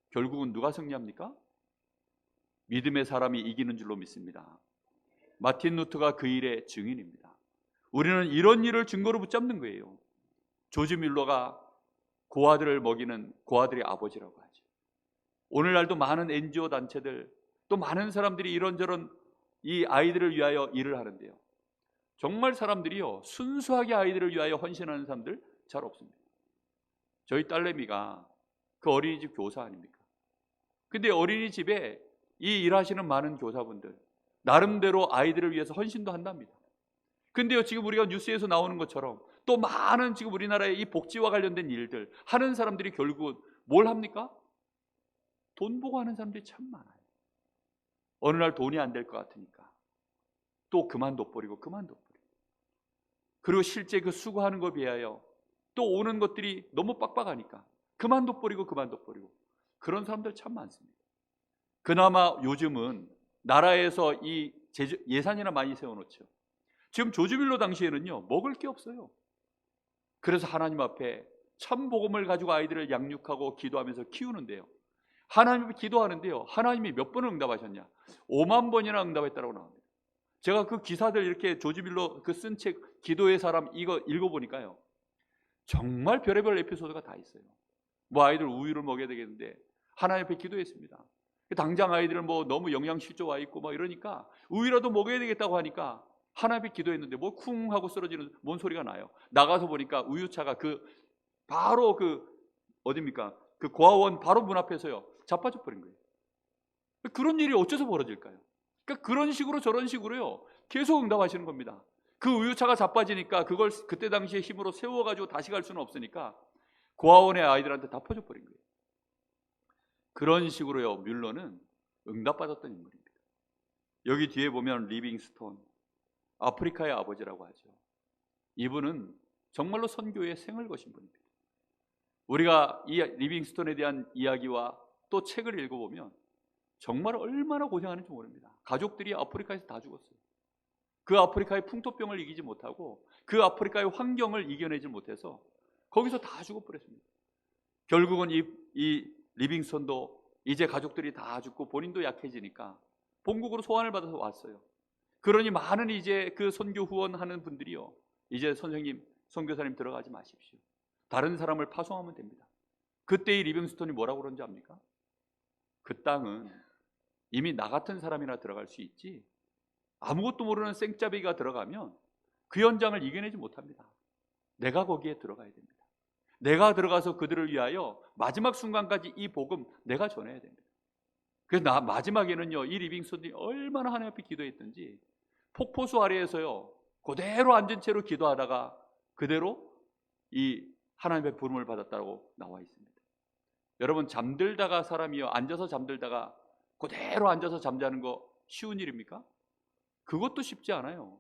결국은 누가 승리합니까? 믿음의 사람이 이기는 줄로 믿습니다. 마틴 루터가 그 일의 증인입니다. 우리는 이런 일을 증거로 붙잡는 거예요. 조지 뮬러가 고아들을 먹이는 고아들의 아버지라고 하죠. 오늘날도 많은 NGO 단체들, 또 많은 사람들이 이런저런 이 아이들을 위하여 일을 하는데요, 정말 사람들이요 순수하게 아이들을 위하여 헌신하는 사람들 잘 없습니다. 저희 딸내미가 그 어린이집 교사 아닙니까? 근데 어린이집에 이 일하시는 많은 교사분들, 나름대로 아이들을 위해서 헌신도 한답니다. 근데요, 지금 우리가 뉴스에서 나오는 것처럼 또 많은 지금 우리나라의 이 복지와 관련된 일들 하는 사람들이 결국은 뭘 합니까? 돈 보고 하는 사람들이 참 많아요. 어느 날 돈이 안 될 것 같으니까 또 그만둬버리고 그리고 실제 그 수고하는 것에 비하여 또 오는 것들이 너무 빡빡하니까 그만둬버리고 그런 사람들 참 많습니다. 그나마 요즘은 나라에서 이 예산이나 많이 세워놓죠. 지금 조지 밀러 당시에는요, 먹을 게 없어요. 그래서 하나님 앞에 참 복음을 가지고 아이들을 양육하고 기도하면서 키우는데요, 하나님 앞에 기도하는데요, 하나님이 몇 번을 응답하셨냐? 5만 번이나 응답했다고 나옵니다. 제가 그 기사들 이렇게 조지 밀러 그 쓴 책 기도의 사람 이거 읽어보니까요, 정말 별의별 에피소드가 다 있어요. 뭐 아이들 우유를 먹여야 되겠는데 하나님 앞에 기도했습니다. 당장 아이들은 뭐 너무 영양실조 와 있고 뭐 이러니까 우유라도 먹여야 되겠다고 하니까 하나님 앞에 기도했는데 뭐 쿵 하고 쓰러지는 뭔 소리가 나요. 나가서 보니까 우유차가 바로 어딥니까? 그 고아원 바로 문 앞에서요 자빠져 버린 거예요. 그런 일이 어째서 벌어질까요? 그러니까 그런 식으로 저런 식으로요 계속 응답하시는 겁니다. 그 우유차가 자빠지니까 그걸 그때 당시에 힘으로 세워가지고 다시 갈 수는 없으니까 고아원의 아이들한테 다 퍼져버린 거예요. 그런 식으로요 뮬러는 응답받았던 인물입니다. 여기 뒤에 보면 리빙스톤, 아프리카의 아버지라고 하죠. 이분은 정말로 선교의 생을 거신 분입니다. 우리가 이 리빙스톤에 대한 이야기와 또 책을 읽어보면 정말 얼마나 고생하는지 모릅니다. 가족들이 아프리카에서 다 죽었어요. 그 아프리카의 풍토병을 이기지 못하고 그 아프리카의 환경을 이겨내지 못해서 거기서 다 죽어버렸습니다. 결국은 이 리빙스톤도 이제 가족들이 다 죽고 본인도 약해지니까 본국으로 소환을 받아서 왔어요. 그러니 많은 이제 그 선교 후원하는 분들이요, 이제 선생님, 선교사님 들어가지 마십시오. 다른 사람을 파송하면 됩니다. 그때 이 리빙스톤이 뭐라고 그런지 압니까? 그 땅은 이미 나 같은 사람이나 들어갈 수 있지 아무것도 모르는 생짜배기가 들어가면 그 현장을 이겨내지 못합니다. 내가 거기에 들어가야 됩니다. 내가 들어가서 그들을 위하여 마지막 순간까지 이 복음 내가 전해야 됩니다. 그래서 마지막에는요, 이 리빙스톤이 얼마나 하나님 앞에 기도했던지 폭포수 아래에서요 그대로 앉은 채로 기도하다가 그대로 이 하나님의 부름을 받았다고 나와 있습니다. 여러분, 잠들다가 사람이요 앉아서 잠들다가 그대로 앉아서 잠자는 거 쉬운 일입니까? 그것도 쉽지 않아요.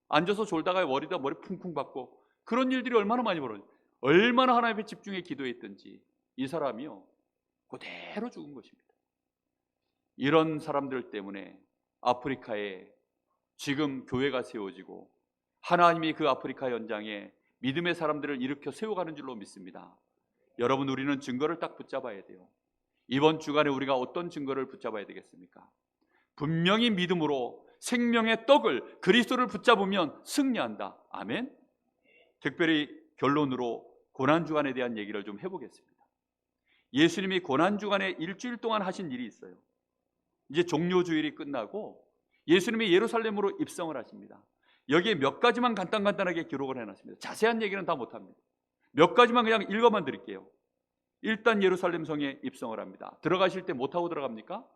앉아서 졸다가 머리 쿵쿵 받고 그런 일들이 얼마나 많이 벌어져요. 얼마나 하나님의 집중에 기도했든지 이 사람이요 그대로 죽은 것입니다. 이런 사람들 때문에 아프리카에 지금 교회가 세워지고 하나님이 그 아프리카 현장에 믿음의 사람들을 일으켜 세워가는 줄로 믿습니다. 여러분, 우리는 증거를 딱 붙잡아야 돼요. 이번 주간에 우리가 어떤 증거를 붙잡아야 되겠습니까? 분명히 믿음으로 생명의 떡을 그리스도를 붙잡으면 승리한다. 아멘. 특별히 결론으로 고난주간에 대한 얘기를 좀 해보겠습니다. 예수님이 고난주간에 일주일 동안 하신 일이 있어요. 이제 종료주일이 끝나고 예수님이 예루살렘으로 입성을 하십니다. 여기에 몇 가지만 간단하게 기록을 해놨습니다. 자세한 얘기는 다 못합니다. 몇 가지만 그냥 읽어만 드릴게요. 일단 예루살렘 성에 입성을 합니다. 들어가실 때 뭐 타고 들어갑니까?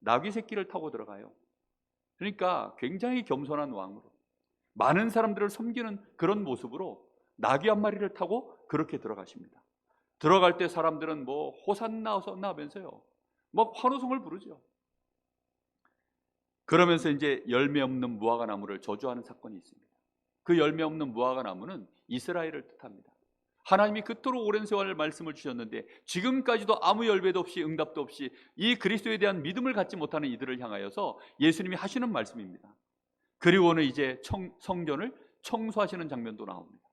나귀 새끼를 타고 들어가요. 그러니까 굉장히 겸손한 왕으로 많은 사람들을 섬기는 그런 모습으로 나귀 한 마리를 타고 그렇게 들어가십니다. 들어갈 때 사람들은 뭐 호산나 호산나 하면서요 막 환호성을 부르죠. 그러면서 이제 열매 없는 무화과 나무를 저주하는 사건이 있습니다. 그 열매 없는 무화과 나무는 이스라엘을 뜻합니다. 하나님이 그토록 오랜 세월 말씀을 주셨는데 지금까지도 아무 열매도 없이 응답도 없이 이 그리스도에 대한 믿음을 갖지 못하는 이들을 향하여서 예수님이 하시는 말씀입니다. 그리고는 이제 성전을 청소하시는 장면도 나옵니다.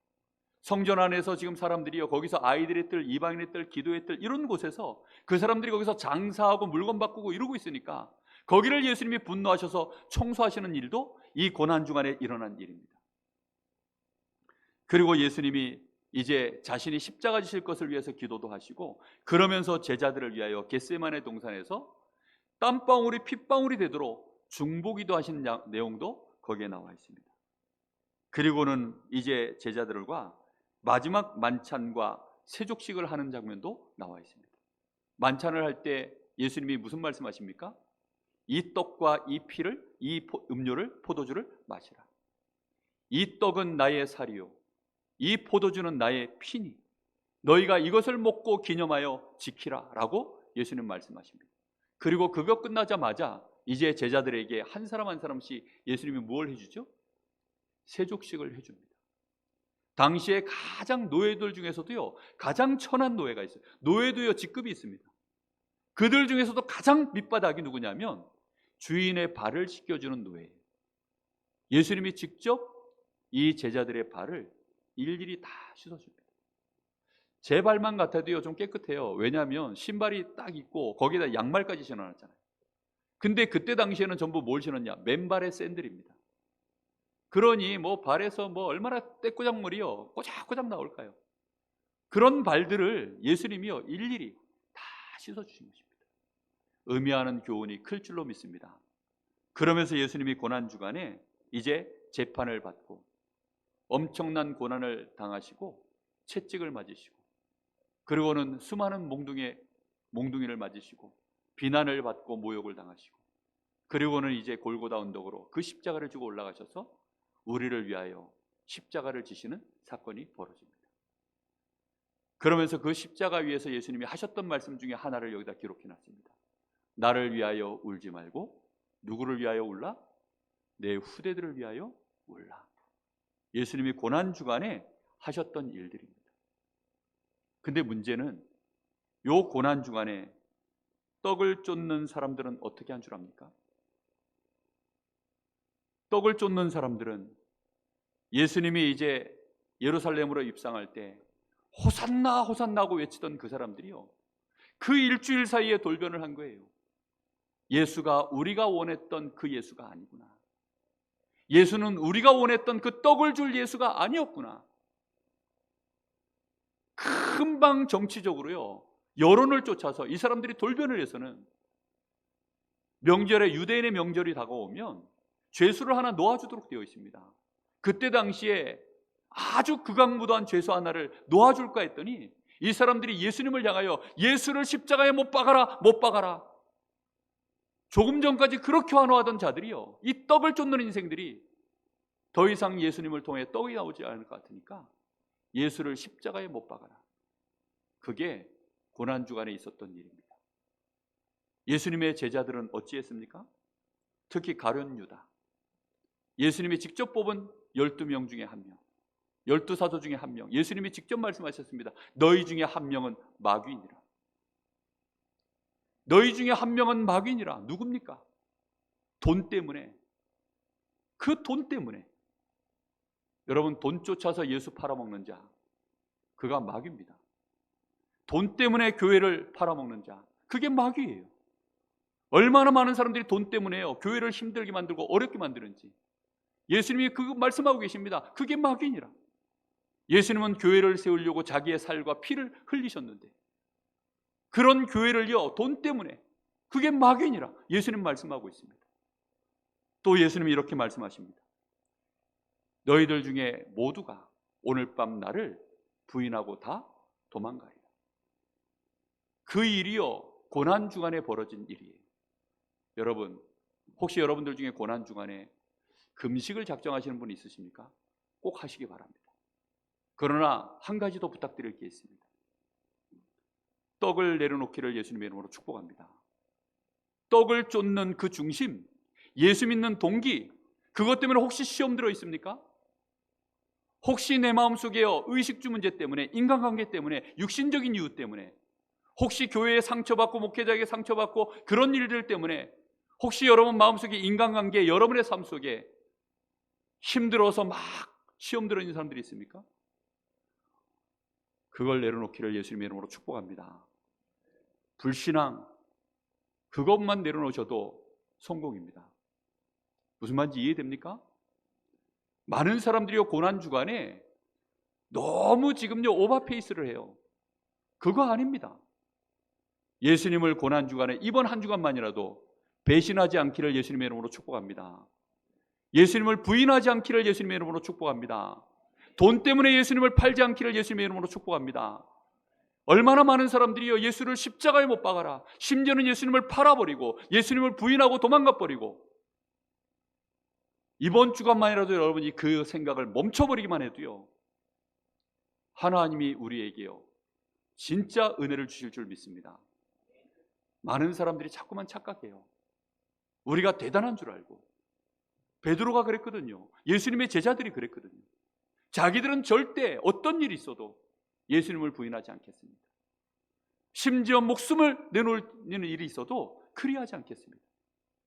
성전 안에서 지금 사람들이요 거기서 아이들의 뜰, 이방인의 뜰, 기도의 뜰 이런 곳에서 그 사람들이 거기서 장사하고 물건 바꾸고 이러고 있으니까 거기를 예수님이 분노하셔서 청소하시는 일도 이 고난주간에 일어난 일입니다. 그리고 예수님이 이제 자신이 십자가 지실 것을 위해서 기도도 하시고 그러면서 제자들을 위하여 겟세마네 동산에서 땀방울이 핏방울이 되도록 중보기도 하신 내용도 거기에 나와 있습니다. 그리고는 이제 제자들과 마지막 만찬과 세족식을 하는 장면도 나와 있습니다. 만찬을 할 때 예수님이 무슨 말씀하십니까? 이 떡과 이 피를, 이 음료를, 포도주를 마시라. 이 떡은 나의 살이요 이 포도주는 나의 피니 너희가 이것을 먹고 기념하여 지키라 라고 예수님 말씀하십니다. 그리고 그거 끝나자마자 이제 제자들에게 한 사람 한 사람씩 예수님이 뭘 해주죠? 세족식을 해줍니다. 당시에 가장 노예들 중에서도요, 가장 천한 노예가 있어요. 노예도요, 직급이 있습니다. 그들 중에서도 가장 밑바닥이 누구냐면 주인의 발을 씻겨주는 노예예요. 예수님이 직접 이 제자들의 발을 일일이 다 씻어줍니다. 제 발만 같아도요, 좀 깨끗해요. 왜냐하면 신발이 딱 있고 거기다 양말까지 신어놨잖아요. 근데 그때 당시에는 전부 뭘 신었냐? 맨발의 샌들입니다. 그러니 뭐 발에서 뭐 얼마나 떼꾸작물이요 꼬작꼬작 나올까요? 그런 발들을 예수님이요 일일이 다 씻어주신 것입니다. 의미하는 교훈이 클 줄로 믿습니다. 그러면서 예수님이 고난주간에 이제 재판을 받고 엄청난 고난을 당하시고 채찍을 맞으시고 그리고는 수많은 몽둥이를 맞으시고 비난을 받고 모욕을 당하시고 그리고는 이제 골고다 언덕으로 그 십자가를 지고 올라가셔서 우리를 위하여 십자가를 지시는 사건이 벌어집니다. 그러면서 그 십자가 위에서 예수님이 하셨던 말씀 중에 하나를 여기다 기록해 놨습니다. 나를 위하여 울지 말고 누구를 위하여 울라? 내 후대들을 위하여 울라. 예수님이 고난주간에 하셨던 일들입니다. 근데 문제는 요 고난주간에 떡을 쫓는 사람들은 어떻게 한 줄 압니까? 떡을 쫓는 사람들은 예수님이 이제 예루살렘으로 입성할 때 호산나 호산나 하고 외치던 그 사람들이요, 그 일주일 사이에 돌변을 한 거예요. 예수가 우리가 원했던 그 예수가 아니구나. 예수는 우리가 원했던 그 떡을 줄 예수가 아니었구나. 금방 정치적으로요 여론을 쫓아서 이 사람들이 돌변을 해서는 명절에 유대인의 명절이 다가오면 죄수를 하나 놓아주도록 되어 있습니다. 그때 당시에 아주 극악무도한 죄수 하나를 놓아줄까 했더니 이 사람들이 예수님을 향하여 예수를 십자가에 못 박아라 못 박아라. 조금 전까지 그렇게 환호하던 자들이요, 이 떡을 쫓는 인생들이 더 이상 예수님을 통해 떡이 나오지 않을 것 같으니까 예수를 십자가에 못 박아라. 그게 고난주간에 있었던 일입니다. 예수님의 제자들은 어찌했습니까? 특히 가룟 유다, 예수님이 직접 뽑은 12명 중에 한 명, 12사도 중에 한 명, 예수님이 직접 말씀하셨습니다. 너희 중에 한 명은 마귀니라. 너희 중에 한 명은 마귀니라. 누굽니까? 돈 때문에, 그 돈 때문에. 여러분, 돈 쫓아서 예수 팔아먹는 자, 그가 마귀입니다. 돈 때문에 교회를 팔아먹는 자, 그게 마귀예요. 얼마나 많은 사람들이 돈 때문에요 교회를 힘들게 만들고 어렵게 만드는지 예수님이 그 말씀하고 계십니다. 그게 마귀니라. 예수님은 교회를 세우려고 자기의 살과 피를 흘리셨는데 그런 교회를요 돈 때문에, 그게 마귀니라 예수님 말씀하고 있습니다. 또 예수님이 이렇게 말씀하십니다. 너희들 중에 모두가 오늘 밤 나를 부인하고 다 도망가리라. 그 일이요 고난주간에 벌어진 일이에요. 여러분, 혹시 여러분들 중에 고난주간에 금식을 작정하시는 분이 있으십니까? 꼭 하시기 바랍니다. 그러나 한 가지 더 부탁드릴 게 있습니다. 떡을 내려놓기를 예수님의 이름으로 축복합니다. 떡을 쫓는 그 중심, 예수 믿는 동기, 그것 때문에 혹시 시험 들어 있습니까? 혹시 내 마음속에요 의식주 문제 때문에, 인간관계 때문에, 육신적인 이유 때문에, 혹시 교회에 상처받고 목회자에게 상처받고 그런 일들 때문에 혹시 여러분 마음속에 인간관계, 여러분의 삶 속에 힘들어서 막 시험 들어 있는 사람들이 있습니까? 그걸 내려놓기를 예수님의 이름으로 축복합니다. 불신앙, 그것만 내려놓으셔도 성공입니다. 무슨 말인지 이해됩니까? 많은 사람들이 고난주간에 너무 지금요 오버페이스를 해요. 그거 아닙니다. 예수님을 고난주간에 이번 한 주간만이라도 배신하지 않기를 예수님의 이름으로 축복합니다. 예수님을 부인하지 않기를 예수님의 이름으로 축복합니다. 돈 때문에 예수님을 팔지 않기를 예수님의 이름으로 축복합니다. 얼마나 많은 사람들이요 예수를 십자가에 못 박아라, 심지어는 예수님을 팔아버리고 예수님을 부인하고 도망가 버리고, 이번 주간만이라도 여러분이 그 생각을 멈춰버리기만 해도요 하나님이 우리에게요 진짜 은혜를 주실 줄 믿습니다. 많은 사람들이 자꾸만 착각해요. 우리가 대단한 줄 알고. 베드로가 그랬거든요. 예수님의 제자들이 그랬거든요. 자기들은 절대 어떤 일이 있어도 예수님을 부인하지 않겠습니다. 심지어 목숨을 내놓는 일이 있어도 그리하지 않겠습니다.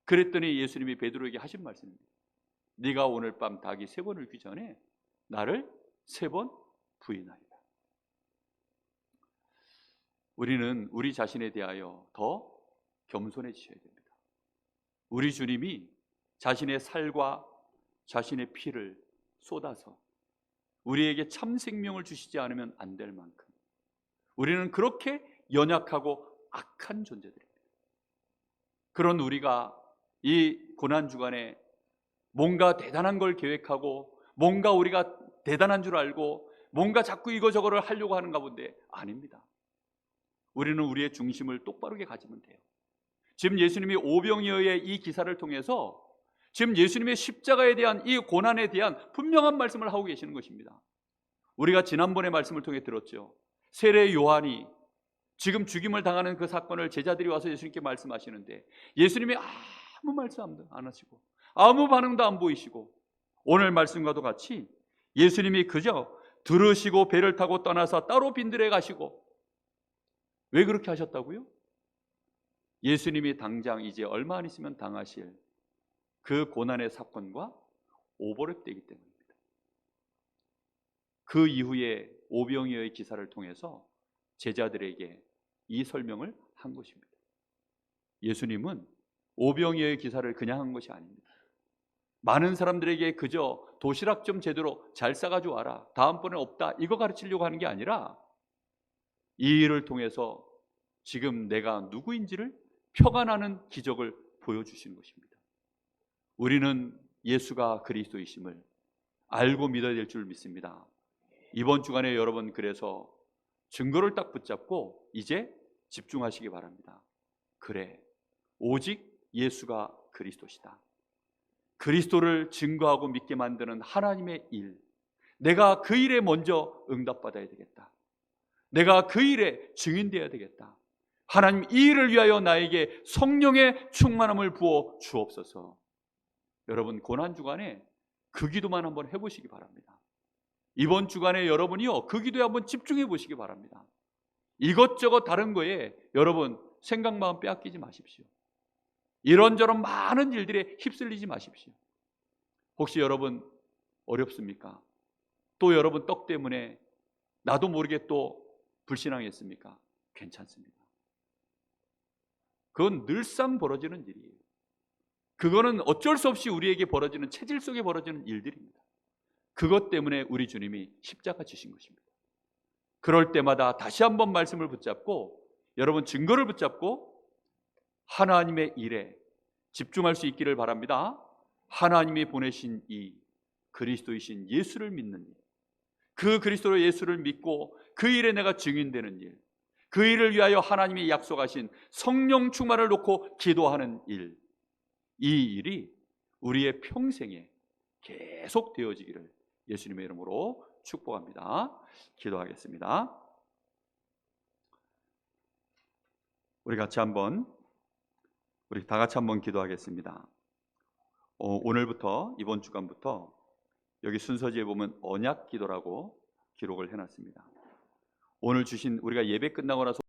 그랬더니 예수님이 베드로에게 하신 말씀입니다. 네가 오늘 밤 닭이 3번 울기 전에 나를 3번 부인하리라. 우리는 우리 자신에 대하여 더 겸손해지셔야 됩니다. 우리 주님이 자신의 살과 자신의 피를 쏟아서 우리에게 참 생명을 주시지 않으면 안 될 만큼 우리는 그렇게 연약하고 악한 존재들입니다. 그런 우리가 이 고난주간에 뭔가 대단한 걸 계획하고 뭔가 우리가 대단한 줄 알고 뭔가 자꾸 이거저거를 하려고 하는 가운데 아닙니다. 우리는 우리의 중심을 똑바르게 가지면 돼요. 지금 예수님이 오병이어의 이 기사를 통해서 지금 예수님의 십자가에 대한 이 고난에 대한 분명한 말씀을 하고 계시는 것입니다. 우리가 지난번에 말씀을 통해 들었죠. 세례 요한이 지금 죽임을 당하는 그 사건을 제자들이 와서 예수님께 말씀하시는데 예수님이 아무 말씀 안 하시고 아무 반응도 안 보이시고, 오늘 말씀과도 같이 예수님이 그저 들으시고 배를 타고 떠나서 따로 빈들에 가시고. 왜 그렇게 하셨다고요? 예수님이 당장 이제 얼마 안 있으면 당하실 그 고난의 사건과 오버랩되기 때문입니다. 그 이후에 오병이어의 기사를 통해서 제자들에게 이 설명을 한 것입니다. 예수님은 오병이어의 기사를 그냥 한 것이 아닙니다. 많은 사람들에게 그저 도시락 좀 제대로 잘 싸가지고 와라, 다음번에 없다, 이거 가르치려고 하는 게 아니라 이 일을 통해서 지금 내가 누구인지를 표가나는 기적을 보여주시는 것입니다. 우리는 예수가 그리스도이심을 알고 믿어야 될 줄 믿습니다. 이번 주간에 여러분 그래서 증거를 딱 붙잡고 이제 집중하시기 바랍니다. 그래, 오직 예수가 그리스도시다. 그리스도를 증거하고 믿게 만드는 하나님의 일, 내가 그 일에 먼저 응답받아야 되겠다. 내가 그 일에 증인되어야 되겠다. 하나님, 이 일을 위하여 나에게 성령의 충만함을 부어 주옵소서. 여러분 고난주간에 그 기도만 한번 해보시기 바랍니다. 이번 주간에 여러분이요 그 기도에 한번 집중해 보시기 바랍니다. 이것저것 다른 거에 여러분 생각 마음 빼앗기지 마십시오. 이런저런 많은 일들에 휩쓸리지 마십시오. 혹시 여러분 어렵습니까? 또 여러분 떡 때문에 나도 모르게 또 불신앙했습니까? 괜찮습니다. 그건 늘상 벌어지는 일이에요. 그거는 어쩔 수 없이 우리에게 벌어지는, 체질 속에 벌어지는 일들입니다. 그것 때문에 우리 주님이 십자가 지신 것입니다. 그럴 때마다 다시 한번 말씀을 붙잡고 여러분 증거를 붙잡고 하나님의 일에 집중할 수 있기를 바랍니다. 하나님이 보내신 이 그리스도이신 예수를 믿는 일, 그 그리스도 예수를 믿고 그 일에 내가 증인되는 일, 그 일을 위하여 하나님이 약속하신 성령 충만을 놓고 기도하는 일, 이 일이 우리의 평생에 계속 되어지기를 예수님의 이름으로 축복합니다. 기도하겠습니다. 우리 다 같이 한번 기도하겠습니다. 오늘부터 이번 주간부터 여기 순서지에 보면 언약 기도라고 기록을 해놨습니다. 오늘 주신 우리가 예배 끝나고 나서